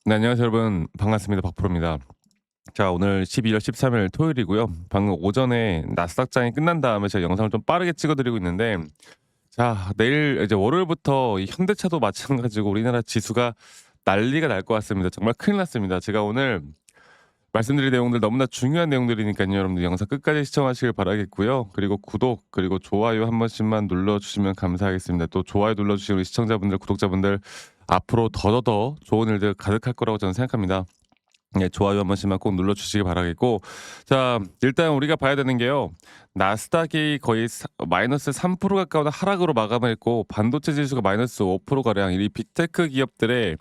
네, 안녕하세요 여러분. 반갑습니다. 박프로입니다. 자, 오늘 12월 13일 토요일이고요. 방금 오전에 나스닥장이 끝난 다음에 제가 영상을 좀 빠르게 찍어 드리고 있는데, 자, 내일 이제 월요일부터 이 현대차도 마찬가지고 우리나라 지수가 난리가 날 것 같습니다. 정말 큰일 났습니다. 제가 오늘 말씀드릴 내용들 너무나 중요한 내용들이니까요, 여러분들 영상 끝까지 시청하시길 바라겠고요. 그리고 구독 그리고 좋아요 한 번씩만 눌러주시면 감사하겠습니다. 또 좋아요 눌러주시는 우리 시청자분들, 구독자분들 앞으로 더더더 좋은 일들 가득할 거라고 저는 생각합니다. 네, 좋아요 한 번씩만 꼭 눌러주시기 바라겠고, 자, 일단 우리가 봐야 되는 게요. 나스닥이 거의 마이너스 3% 가까운 하락으로 마감을 했고, 반도체 지수가 마이너스 5% 가량, 이 빅테크 기업들의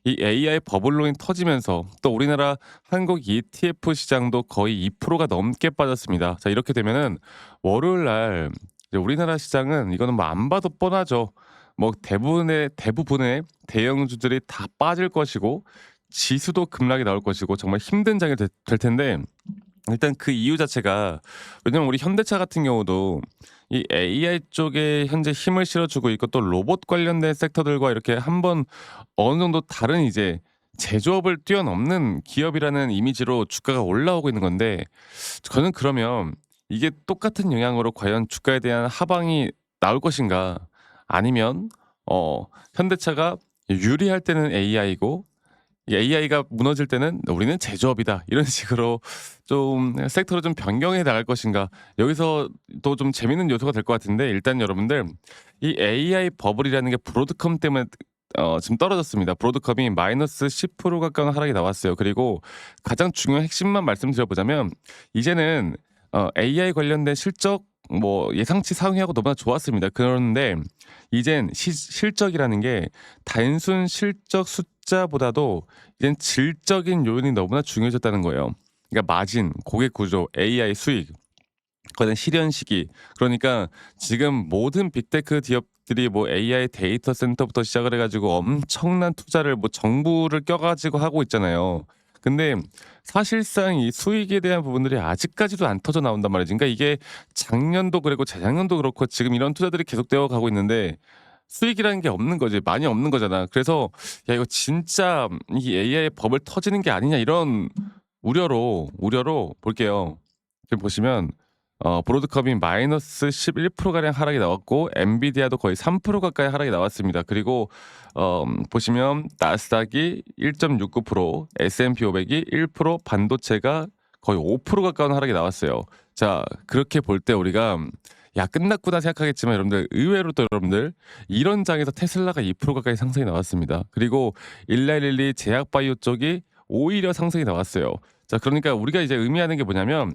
이 AI 버블론이 터지면서 또 우리나라 한국 ETF 시장도 거의 2%가 넘게 빠졌습니다. 자, 이렇게 되면은 월요일 날 이제 우리나라 시장은 이거는 뭐 안 봐도 뻔하죠. 뭐 대부분의 대형주들이 다 빠질 것이고, 지수도 급락이 나올 것이고, 정말 힘든 장이 될 텐데, 일단 그 이유 자체가, 왜냐면 우리 현대차 같은 경우도 이 AI 쪽에 현재 힘을 실어주고 있고, 또 로봇 관련된 섹터들과 이렇게 한번 어느 정도 다른 이제 제조업을 뛰어넘는 기업이라는 이미지로 주가가 올라오고 있는 건데, 저는 그러면 이게 똑같은 영향으로 과연 주가에 대한 하방이 나올 것인가, 아니면 현대차가 유리할 때는 AI고 AI가 무너질 때는 우리는 제조업이다, 이런 식으로 좀 섹터를 좀 변경해 나갈 것인가. 여기서 또 좀 재밌는 요소가 될 것 같은데, 일단 여러분들 이 AI 버블이라는 게 브로드컴 때문에 지금 떨어졌습니다. 브로드컴이 마이너스 10% 가까운 하락이 나왔어요. 그리고 가장 중요한 핵심만 말씀드려보자면, 이제는 AI 관련된 실적 뭐 예상치 상회하고 너무나 좋았습니다. 그런데 이젠 실적이라는 게 단순 실적 숫자보다도 이젠 질적인 요인이 너무나 중요해졌다는 거예요. 그러니까 마진, 고객 구조, AI 수익, 그다음 실현 시기. 그러니까 지금 모든 빅테크 기업들이 뭐 AI 데이터 센터부터 시작을 해가지고 엄청난 투자를 뭐 정부를 껴가지고 하고 있잖아요. 근데 사실상 이 수익에 대한 부분들이 아직까지도 안 터져 나온단 말이지. 그러니까 이게 작년도 그랬고 재작년도 그렇고 지금 이런 투자들이 계속되어 가고 있는데, 수익이라는 게 없는 거지. 많이 없는 거잖아. 그래서 야, 이거 진짜 이 AI 버블 터지는 게 아니냐, 이런 우려로 볼게요. 지금 보시면 브로드컴이 마이너스 11% 가량 하락이 나왔고, 엔비디아도 거의 3% 가까이 하락이 나왔습니다. 그리고 보시면 나스닥이 1.69%, S&P 500이 1%, 반도체가 거의 5% 가까운 하락이 나왔어요. 자, 그렇게 볼 때 우리가 야, 끝났구나 생각하겠지만, 여러분들 의외로 또 여러분들 이런 장에서 테슬라가 2% 가까이 상승이 나왔습니다. 그리고 일라일리 제약바이오 쪽이 오히려 상승이 나왔어요. 자, 그러니까 우리가 이제 의미하는 게 뭐냐면,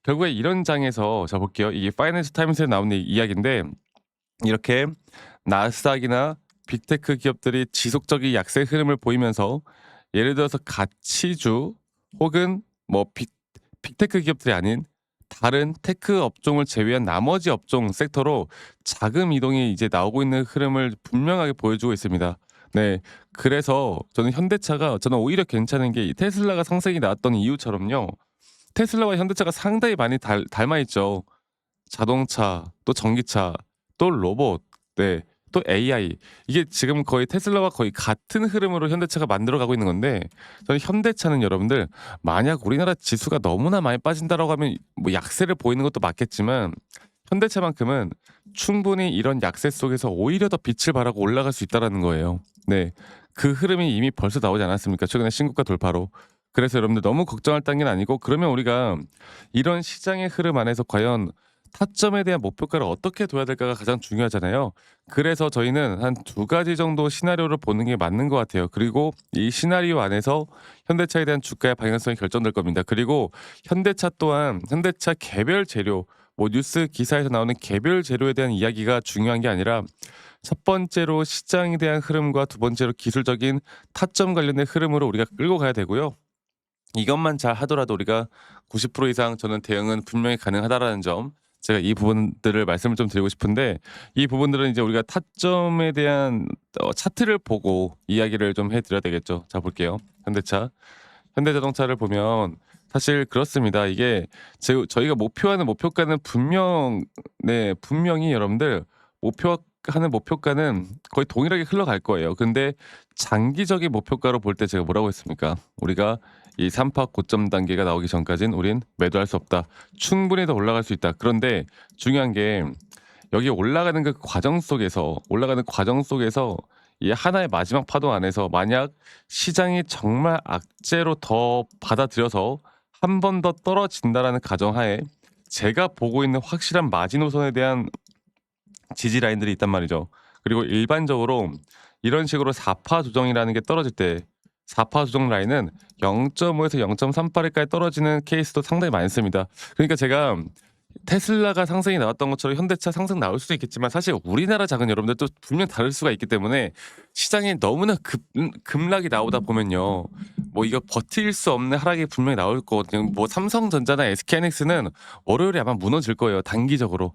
결국에 이런 장에서, 자 볼게요. 이게 파이낸셜 타임스에 나온 이야기인데, 이렇게 나스닥이나 빅테크 기업들이 지속적인 약세 흐름을 보이면서, 예를 들어서 가치주 혹은 뭐 빅테크 기업들이 아닌 다른 테크 업종을 제외한 나머지 업종 섹터로 자금 이동이 이제 나오고 있는 흐름을 분명하게 보여주고 있습니다. 네, 그래서 저는 오히려 괜찮은 게, 이 테슬라가 상승이 나왔던 이유처럼요. 테슬라와 현대차가 상당히 많이 닮아 있죠. 자동차, 또 전기차, 또 로봇, 네, 또 AI. 이게 지금 거의 테슬라와 거의 같은 흐름으로 현대차가 만들어 가고 있는 건데, 저는 현대차는 여러분들, 만약 우리나라 지수가 너무나 많이 빠진다라고 하면 뭐 약세를 보이는 것도 맞겠지만, 현대차만큼은 충분히 이런 약세 속에서 오히려 더 빛을 발하고 올라갈 수 있다라는 거예요. 네. 그 흐름이 이미 벌써 나오지 않았습니까? 최근에 신고가 돌파로. 그래서 여러분들 너무 걱정할 단계는 아니고, 그러면 우리가 이런 시장의 흐름 안에서 과연 타점에 대한 목표가를 어떻게 둬야 될까가 가장 중요하잖아요. 그래서 저희는 한 두 가지 정도 시나리오를 보는 게 맞는 것 같아요. 그리고 이 시나리오 안에서 현대차에 대한 주가의 방향성이 결정될 겁니다. 그리고 현대차 또한 현대차 개별 재료, 뭐 뉴스 기사에서 나오는 개별 재료에 대한 이야기가 중요한 게 아니라, 첫 번째로 시장에 대한 흐름과 두 번째로 기술적인 타점 관련된 흐름으로 우리가 끌고 가야 되고요. 이것만 잘 하더라도 우리가 90% 이상 저는 대응은 분명히 가능하다라는 점, 제가 이 부분들을 말씀을 좀 드리고 싶은데, 이 부분들은 이제 우리가 타점에 대한 차트를 보고 이야기를 좀 해 드려야 되겠죠. 자 볼게요. 현대자동차를 보면 사실 그렇습니다. 이게 저희가 목표하는 목표가는 분명히 여러분들 목표가 생각하는 목표가는 거의 동일하게 흘러갈 거예요. 근데 장기적인 목표가로 볼 때 제가 뭐라고 했습니까? 우리가 이 3파 고점 단계가 나오기 전까진 우린 매도할 수 없다. 충분히 더 올라갈 수 있다. 그런데 중요한 게 여기 올라가는 과정 속에서 이 하나의 마지막 파동 안에서 만약 시장이 정말 악재로 더 받아들여서 한 번 더 떨어진다라는 가정하에 제가 보고 있는 확실한 마지노선에 대한 지지 라인들이 있단 말이죠. 그리고 일반적으로 이런 식으로 4파 조정이라는 게 떨어질 때 4파 조정 라인은 0.5에서 0.38까지 떨어지는 케이스도 상당히 많습니다. 그러니까 제가 테슬라가 상승이 나왔던 것처럼 현대차 상승 나올 수도 있겠지만 사실 우리나라 작은 여러분들도 분명 다를 수가 있기 때문에 시장이 너무나 급락이 나오다 보면요. 뭐 이거 버틸 수 없는 하락이 분명히 나올 거거든요. 뭐 삼성전자나 SK하이닉스는 월요일에 아마 무너질 거예요. 단기적으로.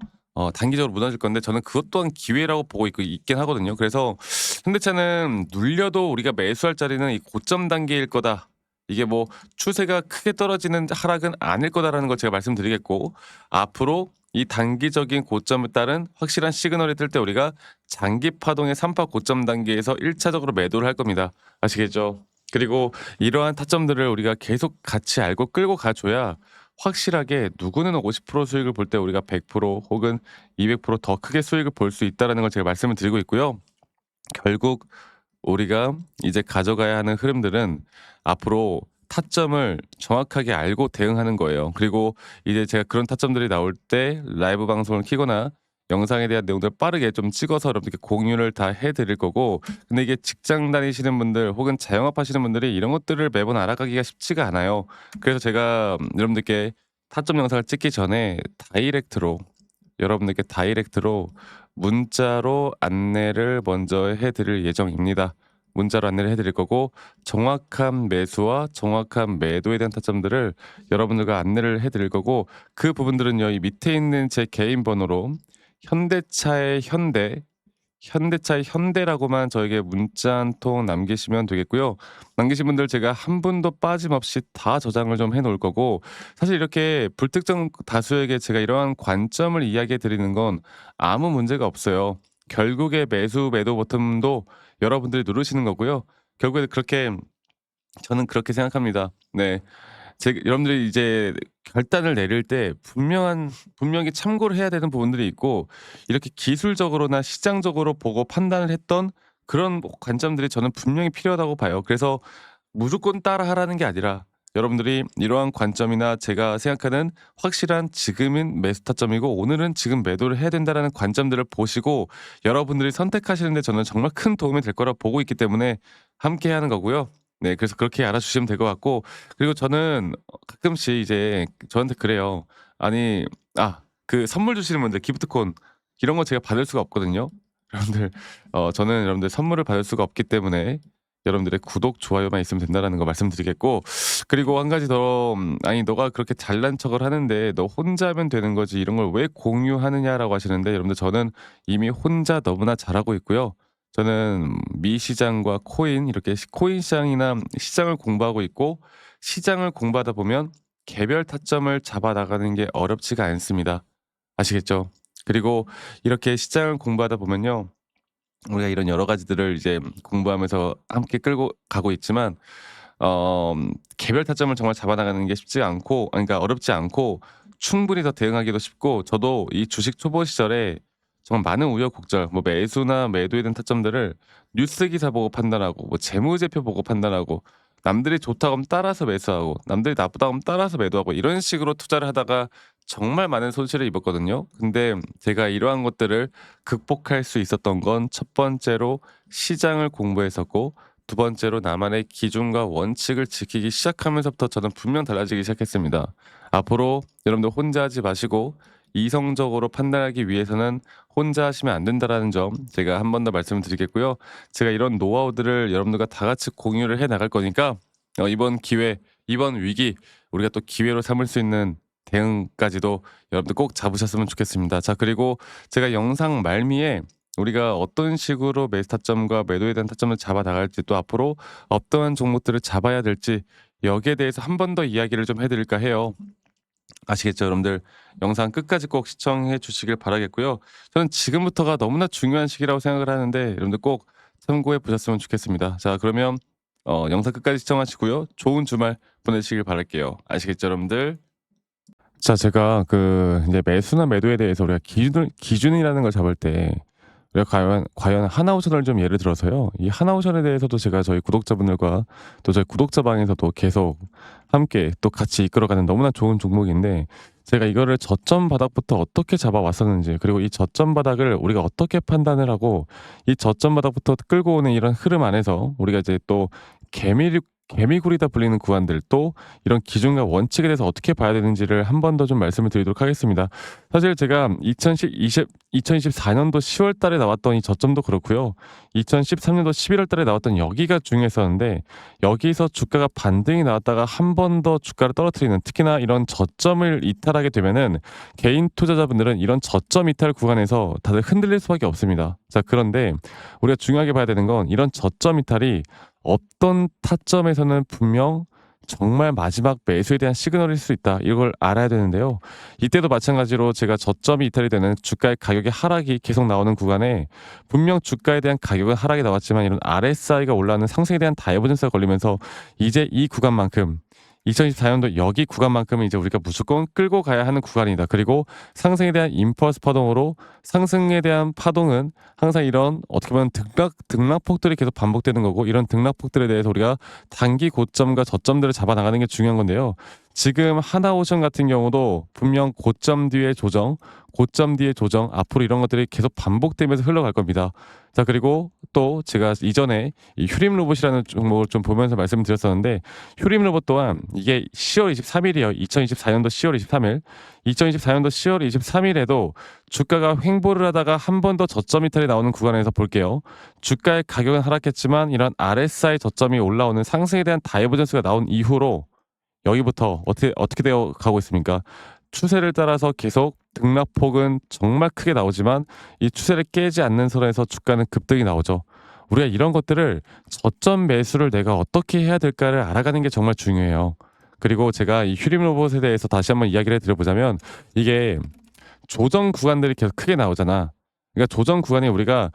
단기적으로 무너질 건데 저는 그것 또한 기회라고 보고 있긴 하거든요. 그래서 현대차는 눌려도 우리가 매수할 자리는 이 고점 단계일 거다. 이게 뭐 추세가 크게 떨어지는 하락은 아닐 거다라는 걸 제가 말씀드리겠고 앞으로 이 단기적인 고점에 따른 확실한 시그널이 뜰 때 우리가 장기 파동의 3파 고점 단계에서 1차적으로 매도를 할 겁니다. 아시겠죠? 그리고 이러한 타점들을 우리가 계속 같이 알고 끌고 가줘야 확실하게 누구는 50% 수익을 볼 때 우리가 100% 혹은 200%더 크게 수익을 볼 수 있다라는 걸 제가 말씀을 드리고 있고요. 결국 우리가 이제 가져가야 하는 흐름들은 앞으로 타점을 정확하게 알고 대응하는 거예요. 그리고 이제 제가 그런 타점들이 나올 때 라이브 방송을 켜거나 영상에 대한 내용들을 빠르게 좀 찍어서 여러분들께 공유를 다 해드릴 거고 근데 이게 직장 다니시는 분들 혹은 자영업 하시는 분들이 이런 것들을 매번 알아가기가 쉽지가 않아요. 그래서 제가 여러분들께 타점 영상을 찍기 전에 여러분들께 다이렉트로 문자로 안내를 먼저 해드릴 예정입니다. 문자로 안내를 해드릴 거고 정확한 매수와 정확한 매도에 대한 타점들을 여러분들과 안내를 해드릴 거고 그 부분들은요 이 밑에 있는 제 개인 번호로 현대차의 현대라고만 저에게 문자 한 통 남기시면 되겠고요. 남기신 분들 제가 한 분도 빠짐없이 다 저장을 좀 해 놓을 거고 사실 이렇게 불특정 다수에게 제가 이러한 관점을 이야기해 드리는 건 아무 문제가 없어요. 결국에 매수 매도 버튼도 여러분들이 누르시는 거고요. 결국에 저는 그렇게 생각합니다. 네. 여러분들이 이제 결단을 내릴 때 분명히 참고를 해야 되는 부분들이 있고 이렇게 기술적으로나 시장적으로 보고 판단을 했던 그런 관점들이 저는 분명히 필요하다고 봐요. 그래서 무조건 따라하라는 게 아니라 여러분들이 이러한 관점이나 제가 생각하는 확실한 지금은 매수 타점이고 오늘은 지금 매도를 해야 된다라는 관점들을 보시고 여러분들이 선택하시는 데 저는 정말 큰 도움이 될 거라 보고 있기 때문에 함께 하는 거고요. 네. 그래서 그렇게 알아주시면 될 것 같고 그리고 저는 가끔씩 이제 저한테 그래요. 아니 그 선물 주시는 분들 기프트콘 이런 거 제가 받을 수가 없거든요. 여러분들 저는 여러분들 선물을 받을 수가 없기 때문에 여러분들의 구독, 좋아요만 있으면 된다라는 거 말씀드리겠고 그리고 한 가지 더 "아니 너가 그렇게 잘난 척을 하는데 너 혼자 하면 되는 거지 이런 걸 왜 공유하느냐."라고 하시는데 여러분들 저는 이미 혼자 너무나 잘하고 있고요. 저는 미 시장과 코인 이렇게 코인 시장이나 시장을 공부하고 있고 시장을 공부하다 보면 개별 타점을 잡아 나가는 게 어렵지가 않습니다. 아시겠죠? 그리고 이렇게 시장을 공부하다 보면요. 우리가 이런 여러 가지들을 이제 공부하면서 함께 끌고 가고 있지만 어 개별 타점을 정말 잡아 나가는 게 쉽지 않고 그러니까 어렵지 않고 충분히 더 대응하기도 쉽고 저도 이 주식 초보 시절에 정말 많은 우여곡절 뭐 매수나 매도에 대한 타점들을 뉴스 기사 보고 판단하고 뭐 재무제표 보고 판단하고 남들이 좋다고 하면 따라서 매수하고 남들이 나쁘다고 하면 따라서 매도하고 이런 식으로 투자를 하다가 정말 많은 손실을 입었거든요. 근데 제가 이러한 것들을 극복할 수 있었던 건 첫 번째로 시장을 공부했었고 두 번째로 나만의 기준과 원칙을 지키기 시작하면서부터 저는 분명 달라지기 시작했습니다. 앞으로 여러분들 혼자 하지 마시고 이성적으로 판단하기 위해서는 혼자 하시면 안 된다라는 점 제가 한 번 더 말씀을 드리겠고요. 제가 이런 노하우들을 여러분들과 다 같이 공유를 해 나갈 거니까 이번 기회, 이번 위기 우리가 또 기회로 삼을 수 있는 대응까지도 여러분들 꼭 잡으셨으면 좋겠습니다. 자 그리고 제가 영상 말미에 우리가 어떤 식으로 매수 타점과 매도에 대한 타점을 잡아 나갈지 또 앞으로 어떠한 종목들을 잡아야 될지 여기에 대해서 한 번 더 이야기를 좀 해 드릴까 해요. 아시겠죠? 여러분들 영상 끝까지 꼭 시청해 주시길 바라겠고요. 저는 지금부터가 너무나 중요한 시기라고 생각을 하는데 여러분들 꼭 참고해 보셨으면 좋겠습니다. 자, 그러면 영상 끝까지 시청하시고요. 좋은 주말 보내시길 바랄게요. 아시겠죠, 여러분들? 자, 제가 이제 매수나 매도에 대해서 우리가 기준이라는 걸 잡을 때 우리가 과연 하나오션을 좀 예를 들어서요. 이 하나오션에 대해서도 제가 저희 구독자분들과 또 저희 구독자 방에서도 계속 함께 또 같이 이끌어가는 너무나 좋은 종목인데, 제가 이거를 저점 바닥부터 어떻게 잡아왔었는지, 그리고 이 저점 바닥을 우리가 어떻게 판단을 하고 이 저점 바닥부터 끌고 오는 이런 흐름 안에서 우리가 이제 또 개미굴이다 불리는 구간들, 또 이런 기준과 원칙에 대해서 어떻게 봐야 되는지를 한 번 더 좀 말씀을 드리도록 하겠습니다. 사실 제가 2024년도 10월 달에 나왔던 이 저점도 그렇고요. 2013년도 11월 달에 나왔던 여기가 중요했었는데, 여기서 주가가 반등이 나왔다가 한 번 더 주가를 떨어뜨리는, 특히나 이런 저점을 이탈하게 되면은 개인 투자자분들은 이런 저점 이탈 구간에서 다들 흔들릴 수밖에 없습니다. 자, 그런데 우리가 중요하게 봐야 되는 건 이런 저점 이탈이 어떤 타점에서는 분명 정말 마지막 매수에 대한 시그널일 수 있다, 이걸 알아야 되는데요. 이때도 마찬가지로 제가 저점이 이탈이 되는 주가의 가격의 하락이 계속 나오는 구간에 분명 주가에 대한 가격은 하락이 나왔지만 이런 RSI가 올라가는 상승에 대한 다이버전스가 걸리면서 이제 이 구간만큼, 2024년도 여기 구간만큼은 이제 우리가 무조건 끌고 가야 하는 구간이다. 그리고 상승에 대한 임펄스 파동으로, 상승에 대한 파동은 항상 이런 어떻게 보면 등락폭들이 계속 반복되는 거고, 이런 등락폭들에 대해서 우리가 단기 고점과 저점들을 잡아 나가는 게 중요한 건데요. 지금 하나오션 같은 경우도 분명 고점 뒤에 조정, 고점 뒤에 조정, 앞으로 이런 것들이 계속 반복되면서 흘러갈 겁니다. 자, 그리고 또 제가 이전에 이 휴림 로봇이라는 종목을 좀 보면서 말씀을 드렸었는데, 휴림 로봇 또한 이게 10월 23일이에요. 2024년도 10월 23일. 2024년도 10월 23일에도 주가가 횡보를 하다가 한 번 더 저점 이탈이 나오는 구간에서 볼게요. 주가의 가격은 하락했지만 이런 RSI 저점이 올라오는 상승에 대한 다이버전스가 나온 이후로 여기부터 어떻게 되어 가고 있습니까? 추세를 따라서 계속 등락폭은 정말 크게 나오지만 이 추세를 깨지 않는 선에서 주가는 급등이 나오죠. 우리가 이런 것들을 저점 매수를 내가 어떻게 해야 될까를 알아가는 게 정말 중요해요. 그리고 제가 이 휴림 로봇에 대해서 다시 한번 이야기를 드려보자면, 이게 조정 구간들이 계속 크게 나오잖아. 그러니까 조정 구간에 우리가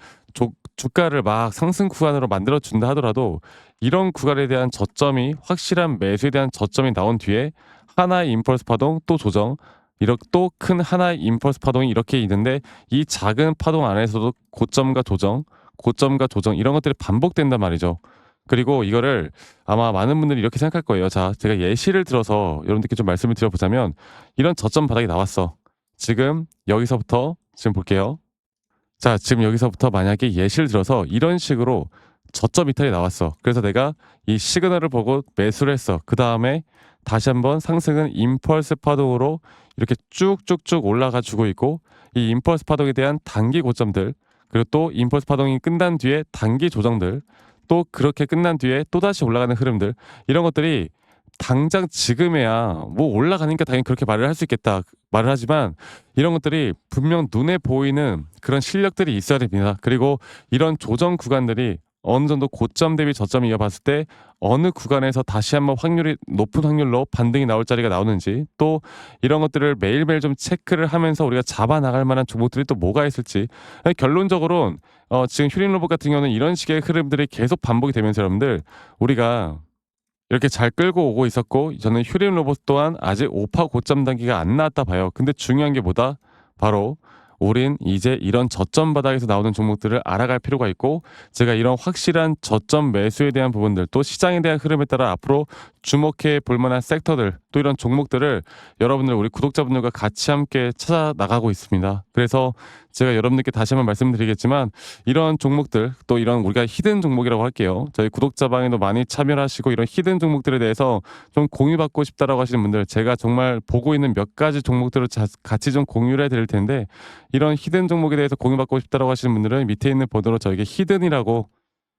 주가를 막 상승 구간으로 만들어 준다 하더라도 이런 구간에 대한 저점이, 확실한 매수에 대한 저점이 나온 뒤에 하나의 임펄스 파동, 또 조정, 이렇게 또 큰 하나의 임펄스 파동이 이렇게 있는데, 이 작은 파동 안에서도 고점과 조정, 고점과 조정, 이런 것들이 반복된단 말이죠. 그리고 이거를 아마 많은 분들이 이렇게 생각할 거예요. 자, 제가 예시를 들어서 여러분들께 좀 말씀을 드려보자면, 이런 저점 바닥이 나왔어. 지금 여기서부터 지금 볼게요. 자, 지금 여기서부터 만약에 예시를 들어서 이런 식으로 저점 이탈이 나왔어. 그래서 내가 이 시그널을 보고 매수를 했어. 그 다음에 다시 한번 상승은 임펄스 파동으로 이렇게 쭉쭉쭉 올라가 주고 있고, 이 임펄스 파동에 대한 단기 고점들, 그리고 또 임펄스 파동이 끝난 뒤에 단기 조정들, 또 그렇게 끝난 뒤에 또다시 올라가는 흐름들, 이런 것들이 당장 지금에야 뭐 올라가니까 당연히 그렇게 말을 할 수 있겠다 말을 하지만, 이런 것들이 분명 눈에 보이는 그런 실력들이 있어야 됩니다. 그리고 이런 조정 구간들이 어느 정도 고점 대비 저점이 이어봤을 때 어느 구간에서 다시 한번 높은 확률로 반등이 나올 자리가 나오는지, 또 이런 것들을 매일매일 좀 체크를 하면서 우리가 잡아 나갈 만한 종목들이 또 뭐가 있을지. 결론적으로는 지금 휴림 로봇 같은 경우는 이런 식의 흐름들이 계속 반복이 되면서 여러분들, 우리가 이렇게 잘 끌고 오고 있었고, 저는 휴림 로봇 또한 아직 오파 고점 단계가 안 나왔다 봐요. 근데 중요한 게 뭐다? 바로 우린 이제 이런 저점 바닥에서 나오는 종목들을 알아갈 필요가 있고, 제가 이런 확실한 저점 매수에 대한 부분들, 또 시장에 대한 흐름에 따라 앞으로 주목해 볼 만한 섹터들, 또 이런 종목들을 여러분들, 우리 구독자분들과 같이 함께 찾아 나가고 있습니다. 그래서 제가 여러분들께 다시 한번 말씀드리겠지만, 이런 종목들, 또 이런 우리가 히든 종목이라고 할게요. 저희 구독자 방에도 많이 참여를 하시고 이런 히든 종목들에 대해서 좀 공유받고 싶다라고 하시는 분들, 제가 정말 보고 있는 몇 가지 종목들을 같이 좀 공유를 해드릴 텐데, 이런 히든 종목에 대해서 공유받고 싶다라고 하시는 분들은 밑에 있는 번호로 저에게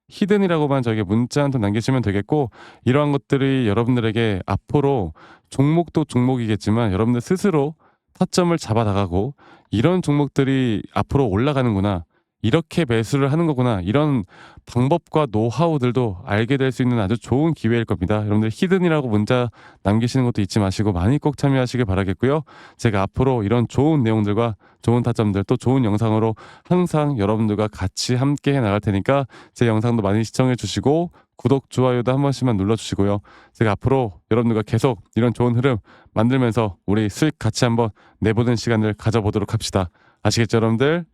히든이라고만 저에게 문자 한 통 남기시면 되겠고, 이러한 것들이 여러분들에게 앞으로 종목도 종목이겠지만 여러분들 스스로 타점을 잡아 나가고, 이런 종목들이 앞으로 올라가는구나, 이렇게 매수를 하는 거구나. 이런 방법과 노하우들도 알게 될 수 있는 아주 좋은 기회일 겁니다. 여러분들 히든이라고 문자 남기시는 것도 잊지 마시고 많이 꼭 참여하시길 바라겠고요. 제가 앞으로 이런 좋은 내용들과 좋은 타점들 또 좋은 영상으로 항상 여러분들과 같이 함께 해 나갈 테니까 제 영상도 많이 시청해 주시고 구독, 좋아요도 한 번씩만 눌러주시고요. 제가 앞으로 여러분들과 계속 이런 좋은 흐름 만들면서 우리 수익 같이 한번 내보는 시간을 가져보도록 합시다. 아시겠죠, 여러분들?